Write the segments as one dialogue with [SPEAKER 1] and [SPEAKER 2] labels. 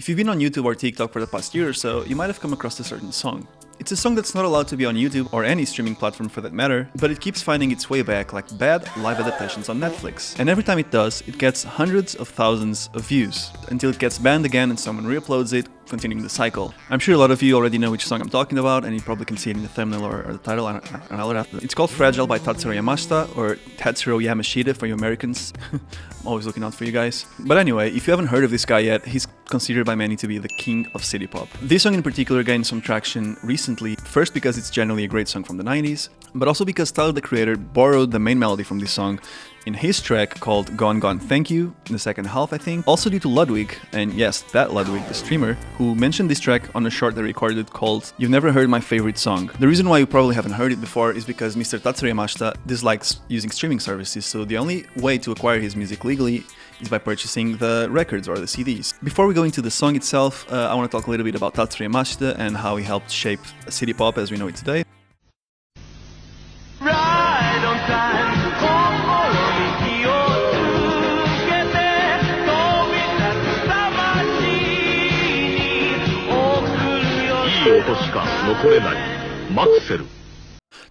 [SPEAKER 1] If you've been on YouTube or TikTok for the past year or so, you might have come across a certain song. It's a song that's not allowed to be on YouTube or any streaming platform for that matter, but it keeps finding its way back like bad live adaptations on Netflix. And every time it does, it gets hundreds of thousands of views, until it gets banned again and someone re-uploads it, continuing the cycle. I'm sure a lot of you already know which song I'm talking about, and you probably can see it in the thumbnail or the title, and I'll add it. It's called Fragile by Tatsuro Yamashita, or Tatsuro Yamashita for you Americans. I'm always looking out for you guys. But anyway, if you haven't heard of this guy yet, he's considered by many to be the king of city pop. This song in particular gained some traction recently, first because it's generally a great song from the 90s, but also because Tyler the Creator borrowed the main melody from this song in his track called Gone Gone Thank You, in the second half I think. Also due to Ludwig, and yes, that Ludwig, the streamer, who mentioned this track on a short they recorded called You've Never Heard My Favorite Song. The reason why you probably haven't heard it before is because Mr. Tatsuro Yamashita dislikes using streaming services, so the only way to acquire his music legally is by purchasing the records or the CDs. Before we go into the song itself, I want to talk a little bit about Tatsuro Yamashita and how he helped shape city pop as we know it today.
[SPEAKER 2] Right on time.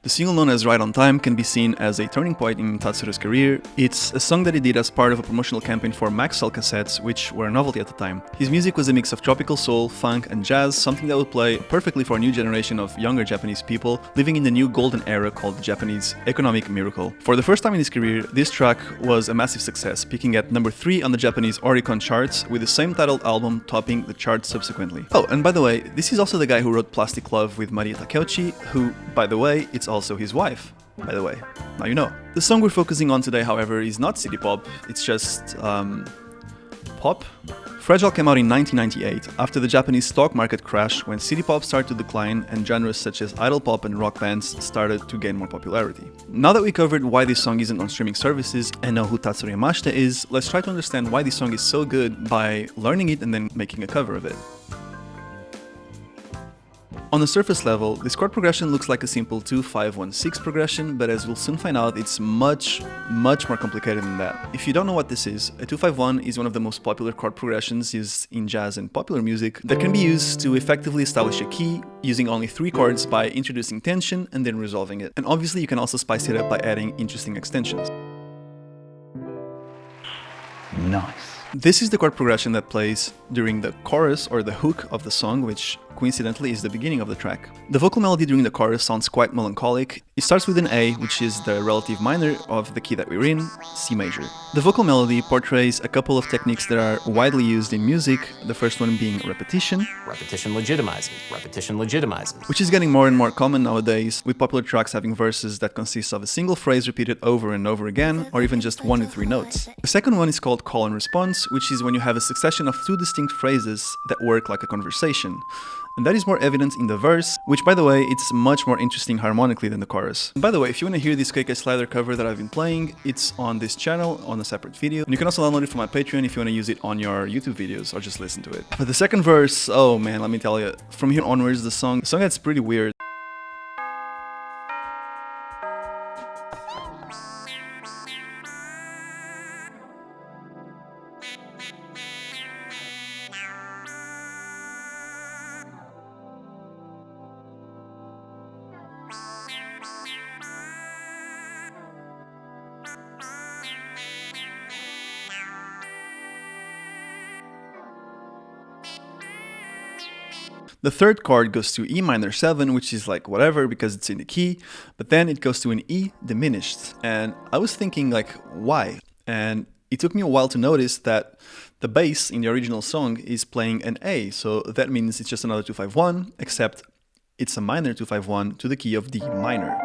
[SPEAKER 1] The single known as Right on Time can be seen as a turning point in Tatsuro's career. It's a song that he did as part of a promotional campaign for Maxell cassettes, which were a novelty at the time. His music was a mix of tropical soul, funk and jazz, something that would play perfectly for a new generation of younger Japanese people living in the new golden era called the Japanese economic miracle. For the first time in his career, this track was a massive success, peaking at number 3 on the Japanese Oricon charts, with the same titled album topping the charts subsequently. Oh, and by the way, this is also the guy who wrote Plastic Love with Maria Takeuchi, who, by the way, it's also his wife, by the way. Now you know. The song we're focusing on today, however, is not city pop, it's just, pop? Fragile came out in 1998, after the Japanese stock market crash when city pop started to decline and genres such as idol pop and rock bands started to gain more popularity. Now that we covered why this song isn't on streaming services and know who Tatsuro Yamashita is, let's try to understand why this song is so good by learning it and then making a cover of it. On the surface level, this chord progression looks like a simple 2-5-1-6 progression, but as we'll soon find out, it's much more complicated than that. If you don't know what this is, a 2-5-1 is one of the most popular chord progressions used in jazz and popular music that can be used to effectively establish a key using only 3 chords by introducing tension and then resolving it. And obviously you can also spice it up by adding interesting extensions.
[SPEAKER 3] Nice.
[SPEAKER 1] This is the chord progression that plays during the chorus or the hook of the song, which coincidentally is the beginning of the track. The vocal melody during the chorus sounds quite melancholic. It starts with an A, which is the relative minor of the key that we're in, C major. The vocal melody portrays a couple of techniques that are widely used in music, the first one being repetition.
[SPEAKER 4] Repetition legitimizing, repetition legitimizing.
[SPEAKER 1] Which is getting more and more common nowadays, with popular tracks having verses that consist of a single phrase repeated over and over again, or even just 1 to 3 notes. The second one is called call and response, which is when you have a succession of 2 distinct phrases that work like a conversation. And that is more evident in the verse, which by the way, it's much more interesting harmonically than the chorus. And by the way, if you want to hear this KK Slider cover that I've been playing, it's on this channel on a separate video. And you can also download it from my Patreon if you want to use it on your YouTube videos or just listen to it. But the second verse, oh man, let me tell you, from here onwards the song gets pretty weird. The third chord goes to E minor 7, which is like whatever because it's in the key, but then it goes to an E diminished. And I was thinking like, why? And it took me a while to notice that the bass in the original song is playing an A, so that means it's just another 2-5-1, except it's a minor 2-5-1 to the key of D minor.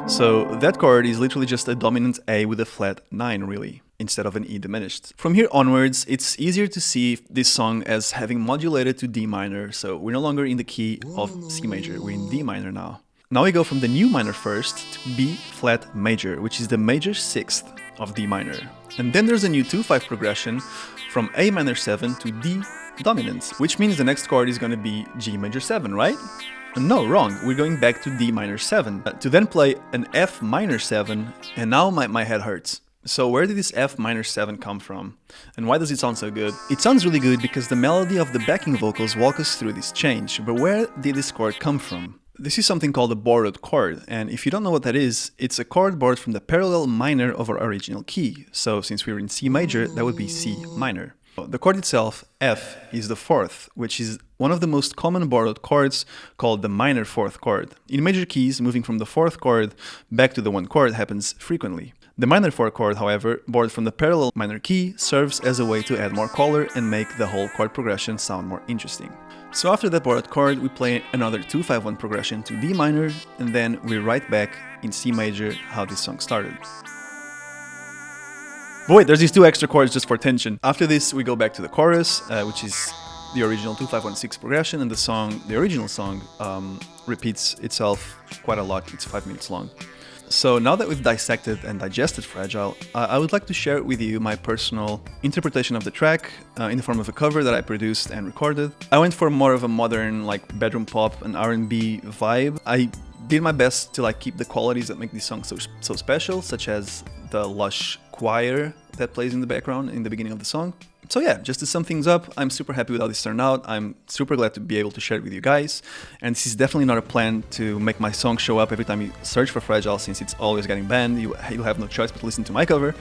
[SPEAKER 1] So that chord is literally just a dominant A with a flat 9 really, instead of an E diminished. From here onwards, it's easier to see this song as having modulated to D minor, so we're no longer in the key of C major, we're in D minor now. Now we go from the new minor first to B flat major, which is the major 6th of D minor. And then there's a new 2-5 progression from A minor 7 to D dominant, which means the next chord is going to be G major 7, right? No, wrong. We're going back to D minor 7 to then play an F minor 7, and now my head hurts. So where did this F minor 7 come from? And why does it sound so good? It sounds really good because the melody of the backing vocals walk us through this change, but where did this chord come from? This is something called a borrowed chord, and if you don't know what that is, it's a chord borrowed from the parallel minor of our original key. So since we're in C major, that would be C minor. The chord itself, F, is the fourth, which is one of the most common borrowed chords called the minor fourth chord. In major keys, moving from the fourth chord back to the one chord happens frequently. The minor fourth chord, however, borrowed from the parallel minor key, serves as a way to add more color and make the whole chord progression sound more interesting. So after that borrowed chord, we play another 2-5-1 progression to D minor, and then we're right back in C major, how this song started. But wait, there's these 2 extra chords just for tension. After this, we go back to the chorus, which is the original 2-5-1-6 progression, and the original song, repeats itself quite a lot. It's 5 minutes long. So now that we've dissected and digested Fragile, I would like to share with you my personal interpretation of the track in the form of a cover that I produced and recorded. I went for more of a modern, like bedroom pop and R&B vibe. I did my best to keep the qualities that make this song so special, such as the lush choir that plays in the background in the beginning of the song. So yeah, just to sum things up, I'm super happy with how this turned out. I'm super glad to be able to share it with you guys. And this is definitely not a plan to make my song show up every time you search for Fragile, since it's always getting banned. You'll have no choice but to listen to my cover.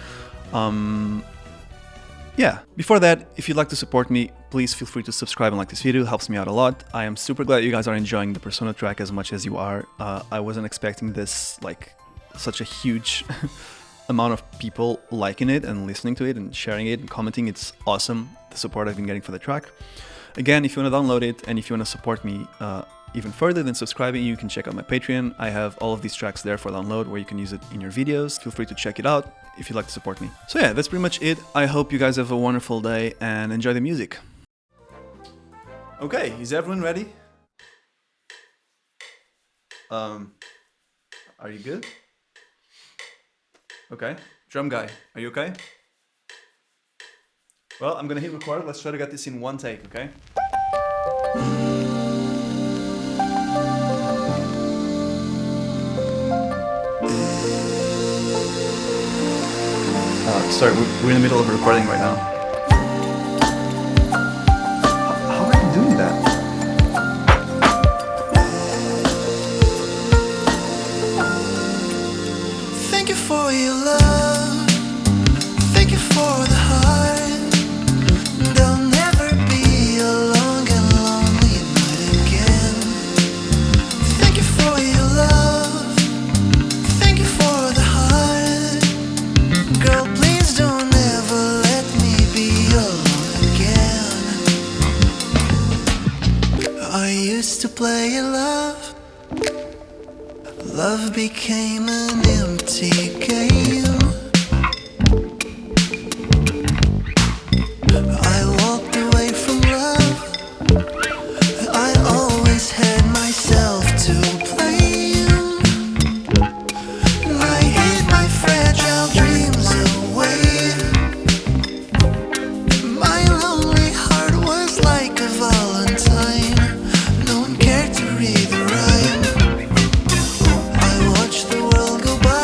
[SPEAKER 1] Yeah, before that, if you'd like to support me, please feel free to subscribe and like this video. It helps me out a lot. I am super glad you guys are enjoying the Persona track as much as you are. I wasn't expecting this, such a huge amount of people liking it and listening to it and sharing it and commenting. It's awesome, the support I've been getting for the track. Again, if you want to download it and if you want to support me even further than subscribing, you can check out my Patreon. I have all of these tracks there for download where you can use it in your videos. Feel free to check it out if you'd like to support me. So yeah, that's pretty much it. I hope you guys have a wonderful day and enjoy the music. Okay, is everyone ready? Are you good? Okay, drum guy, are you okay? Well, I'm gonna hit record. Let's try to get this in one take, okay? Sorry, we're in the middle of a recording right now. How are you doing that?
[SPEAKER 2] Thank you for your love. Thank you for the heart. There'll never be a long and lonely night again. Thank you for your love. Thank you for the heart. Girl, please don't ever let me be alone again. I used to play love. Love became an empty game. I walked away from love. I always had myself to blame. I hid my fragile dreams away. My lonely heart was like a valentine. No one cared to read the rhyme. I watched the world go by.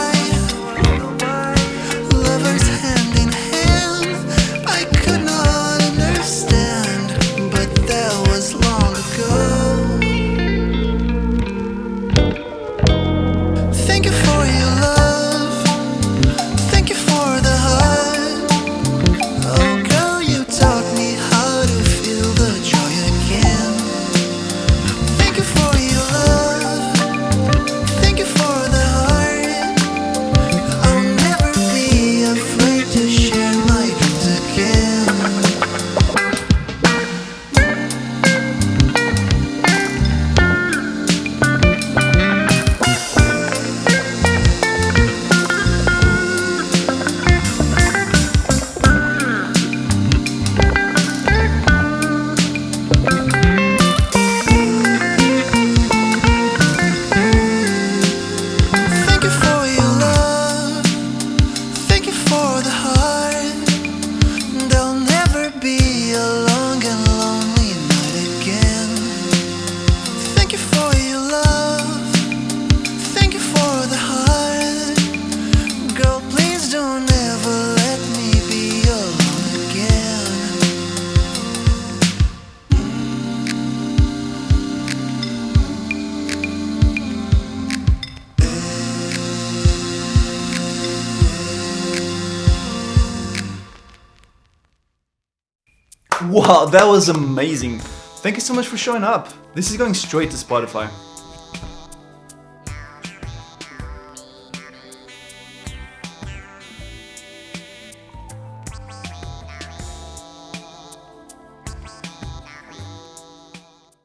[SPEAKER 1] Wow, that was amazing. Thank you so much for showing up. This is going straight to Spotify.